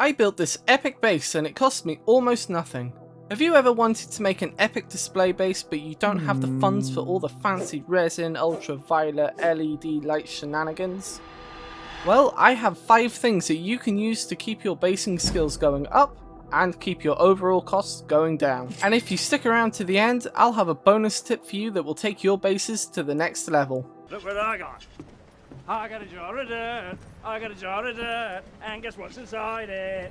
I built this epic base and it cost me almost nothing. Have you ever wanted to make an epic display base but you don't have the funds for all the fancy resin, ultraviolet, LED light shenanigans? Well, I have 5 things that you can use to keep your basing skills going up and keep your overall costs going down. And if you stick around to the end, I'll have a bonus tip for you that will take your bases to the next level. Look what I got. I got a jar of dirt, I got a jar of dirt, and guess what's inside it?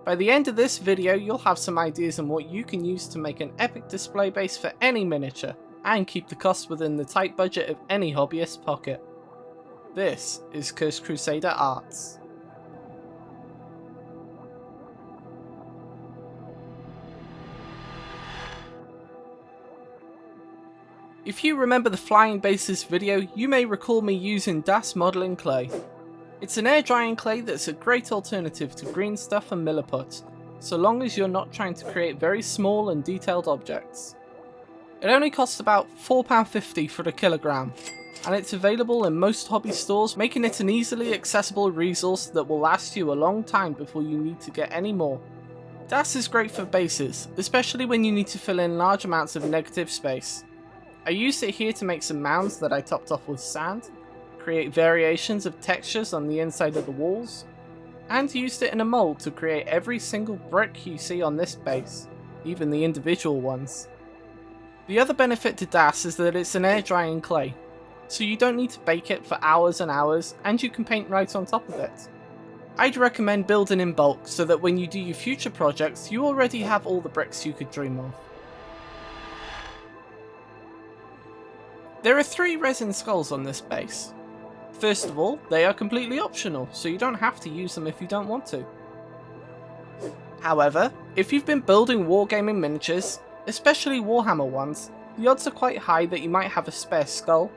By the end of this video, you'll have some ideas on what you can use to make an epic display base for any miniature, and keep the cost within the tight budget of any hobbyist pocket. This is Cursed Crusader Arts. If you remember the Flying Bases video, you may recall me using Das modelling clay. It's an air drying clay that's a great alternative to green stuff and milliput, so long as you're not trying to create very small and detailed objects. It only costs about £4.50 for the kilogram, and it's available in most hobby stores, making it an easily accessible resource that will last you a long time before you need to get any more. Das is great for bases, especially when you need to fill in large amounts of negative space. I used it here to make some mounds that I topped off with sand, create variations of textures on the inside of the walls, and used it in a mold to create every single brick you see on this base, even the individual ones. The other benefit to Das is that it's an air drying clay, so you don't need to bake it for hours and hours, and you can paint right on top of it. I'd recommend building in bulk so that when you do your future projects, you already have all the bricks you could dream of. There are 3 resin skulls on this base. First of all, they are completely optional, so you don't have to use them if you don't want to. However, if you've been building wargaming miniatures, especially Warhammer ones, the odds are quite high that you might have a spare skull,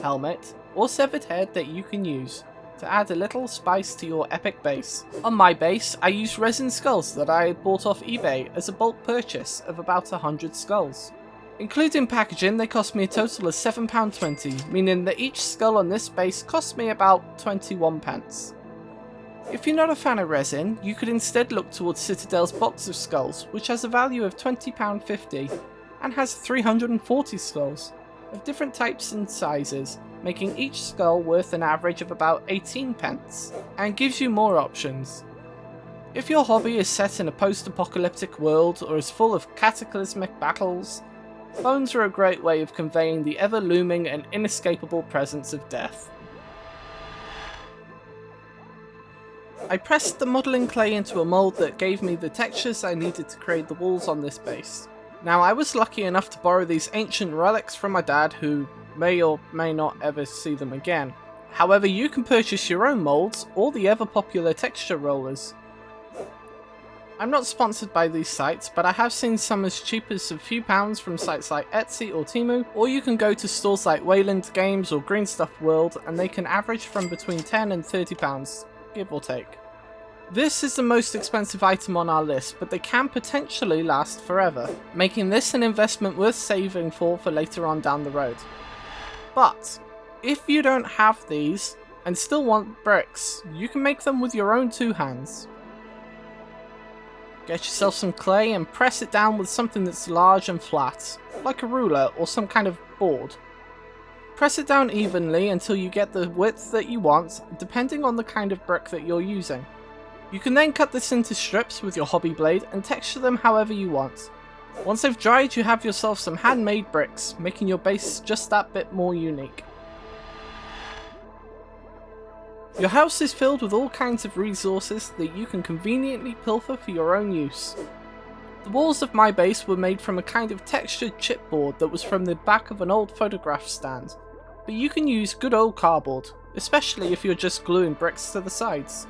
helmet, or severed head that you can use to add a little spice to your epic base. On my base, I used resin skulls that I had bought off eBay as a bulk purchase of about 100 skulls. Including packaging, they cost me a total of £7.20, meaning that each skull on this base cost me about 21 pence. If you're not a fan of resin, you could instead look towards Citadel's box of skulls, which has a value of £20.50 and has 340 skulls of different types and sizes, making each skull worth an average of about 18 pence, and gives you more options. If your hobby is set in a post-apocalyptic world or is full of cataclysmic battles, bones are a great way of conveying the ever-looming and inescapable presence of death. I pressed the modelling clay into a mould that gave me the textures I needed to create the walls on this base. Now, I was lucky enough to borrow these ancient relics from my dad, who may or may not ever see them again. However, you can purchase your own moulds or the ever-popular texture rollers. I'm not sponsored by these sites, but I have seen some as cheap as a few pounds from sites like Etsy or Temu, or you can go to stores like Wayland Games or Green Stuff World and they can average from between £10 and £30, give or take. This is the most expensive item on our list, but they can potentially last forever, making this an investment worth saving for later on down the road. But if you don't have these and still want bricks, you can make them with your own 2 hands. Get yourself some clay and press it down with something that's large and flat, like a ruler or some kind of board. Press it down evenly until you get the width that you want, depending on the kind of brick that you're using. You can then cut this into strips with your hobby blade and texture them however you want. Once they've dried, you have yourself some handmade bricks, making your base just that bit more unique. Your house is filled with all kinds of resources that you can conveniently pilfer for your own use. The walls of my base were made from a kind of textured chipboard that was from the back of an old photograph stand, but you can use good old cardboard, especially if you're just gluing bricks to the sides.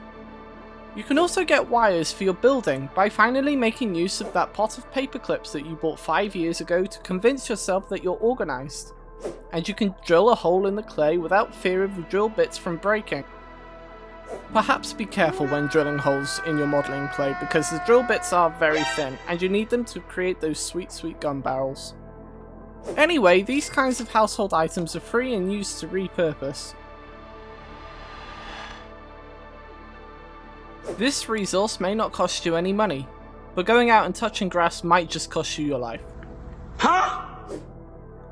You can also get wires for your building by finally making use of that pot of paper clips that you bought 5 years ago to convince yourself that you're organised. And you can drill a hole in the clay without fear of the drill bits from breaking. Perhaps be careful when drilling holes in your modelling clay because the drill bits are very thin and you need them to create those sweet gun barrels. Anyway, these kinds of household items are free and used to repurpose. This resource may not cost you any money, but going out and touching grass might just cost you your life. Huh?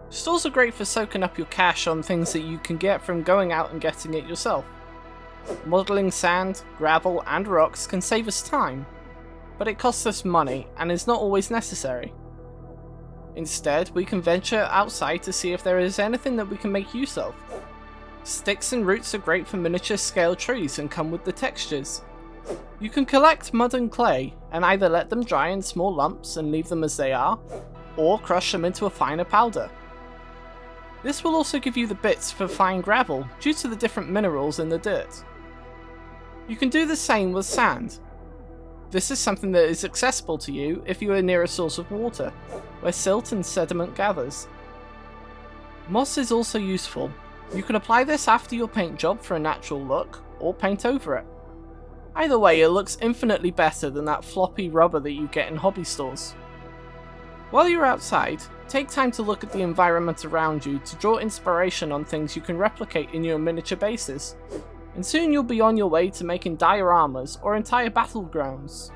Stores are great for soaking up your cash on things that you can get from going out and getting it yourself. Modelling sand, gravel and rocks can save us time, but it costs us money and is not always necessary. Instead, we can venture outside to see if there is anything that we can make use of. Sticks and roots are great for miniature scale trees and come with the textures. You can collect mud and clay and either let them dry in small lumps and leave them as they are, or crush them into a finer powder. This will also give you the bits for fine gravel due to the different minerals in the dirt. You can do the same with sand. This is something that is accessible to you if you are near a source of water, where silt and sediment gathers. Moss is also useful. You can apply this after your paint job for a natural look, or paint over it. Either way, it looks infinitely better than that floppy rubber that you get in hobby stores. While you're outside, take time to look at the environment around you to draw inspiration on things you can replicate in your miniature bases, and soon you'll be on your way to making dioramas or entire battlegrounds.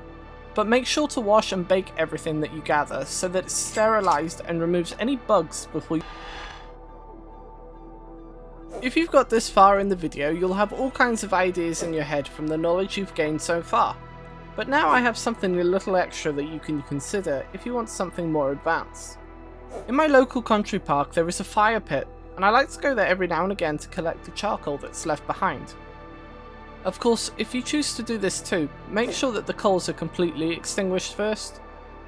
But make sure to wash and bake everything that you gather so that it's sterilized and removes any bugs before you... If you've got this far in the video, you'll have all kinds of ideas in your head from the knowledge you've gained so far. But now I have something a little extra that you can consider if you want something more advanced. In my local country park there is a fire pit, and I like to go there every now and again to collect the charcoal that's left behind. Of course, if you choose to do this too, make sure that the coals are completely extinguished first.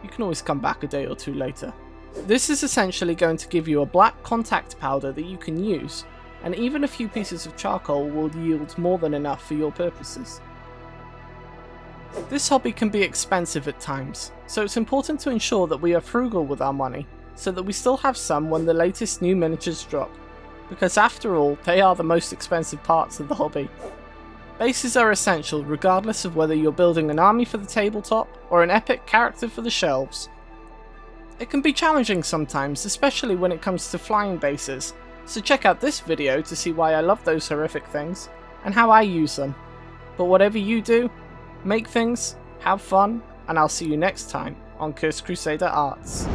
You can always come back a day or two later. This is essentially going to give you a black contact powder that you can use, and even a few pieces of charcoal will yield more than enough for your purposes. This hobby can be expensive at times, so it's important to ensure that we are frugal with our money, so that we still have some when the latest new miniatures drop, because after all, they are the most expensive parts of the hobby. Bases are essential regardless of whether you're building an army for the tabletop or an epic character for the shelves. It can be challenging sometimes, especially when it comes to flying bases, so check out this video to see why I love those horrific things, and how I use them. But whatever you do, make things, have fun, and I'll see you next time on Cursed Crusader Arts.